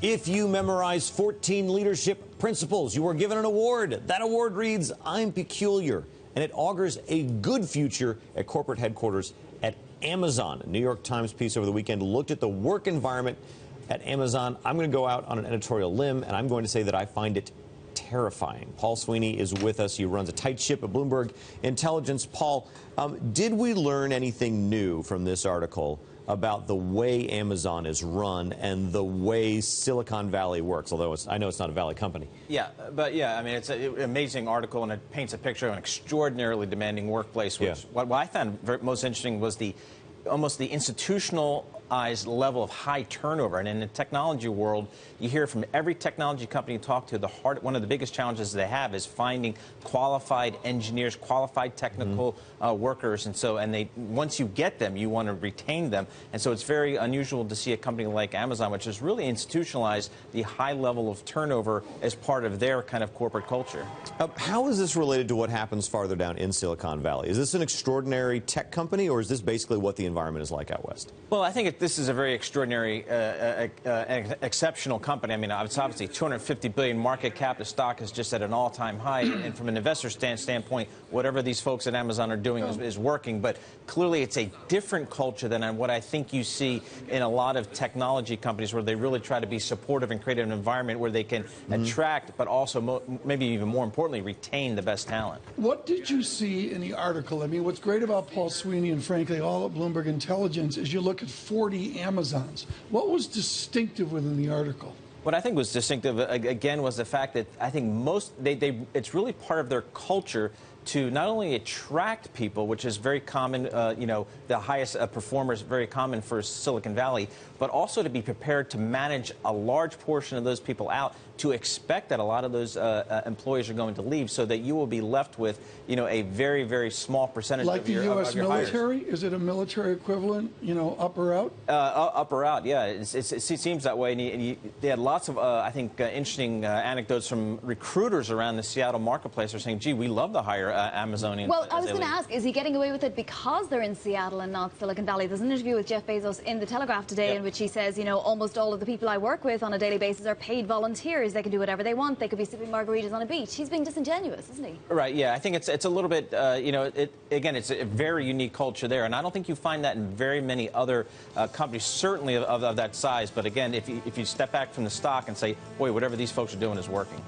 If you memorize 14 leadership principles, you are given an award. That award reads, I'm peculiar, and it augurs a good future at corporate headquarters at Amazon. A New York Times piece over the weekend looked at the work environment at Amazon. I'm going to go out on an editorial limb, and I'm going to say that I find it terrifying. Paul Sweeney is with us. He runs a tight ship at Bloomberg Intelligence. Paul, did we learn anything new from this article about the way Amazon is run and the way Silicon Valley works, although I know it's not a Valley company? Yeah, but yeah, I mean, it's an amazing article, and it paints a picture of an extraordinarily demanding workplace, which what I found most interesting was almost the institutionalized level of high turnover. And in the technology world, you hear from every technology company you talk to, one of the biggest challenges they have is finding qualified engineers, qualified technical workers. And once you get them, you want to retain them. And so it's very unusual to see a company like Amazon, which has really institutionalized the high level of turnover as part of their kind of corporate culture. How is this related to what happens farther down in Silicon Valley? Is this an extraordinary tech company, or is this basically what the environment is like out west? Well, I think this is a very extraordinary, exceptional company. I mean, it's obviously $250 billion market cap. The stock is just at an all-time high. And from an investor standpoint, whatever these folks at Amazon are doing is working. But clearly, it's a different culture than what I think you see in a lot of technology companies, where they really try to be supportive and create an environment where they can attract, but also maybe even more importantly, retain the best talent. What did you see in the article? I mean, what's great about Paul Sweeney and, frankly, all at Bloomberg Intelligence is you look at 40 Amazons. What was distinctive within the article? What I think was distinctive, again, was the fact that I think it's really part of their culture to not only attract people, which is very common, the highest performers, very common for Silicon Valley, but also to be prepared to manage a large portion of those people out, to expect that a lot of those employees are going to leave, so that you will be left with, a very, very small percentage like of your Like the U.S. military? hires. Is it a military equivalent, up or out? Up or out, yeah. It seems that way. And they had lots of, I think, interesting anecdotes from recruiters around the Seattle marketplace. Are saying, gee, we love to hire Amazonians. Well, I was going to ask, is he getting away with it because they're in Seattle and not Silicon Valley? There's an interview with Jeff Bezos in the Telegraph today in which he says, almost all of the people I work with on a daily basis are paid volunteers. They can do whatever they want. They could be sipping margaritas on a beach. He's being disingenuous, isn't he? Right, yeah. I think it's a little bit, again, it's a very unique culture there. And I don't think you find that in very many other companies, certainly of that size. But again, if you step back from the stock and say, boy, whatever these folks are doing is working.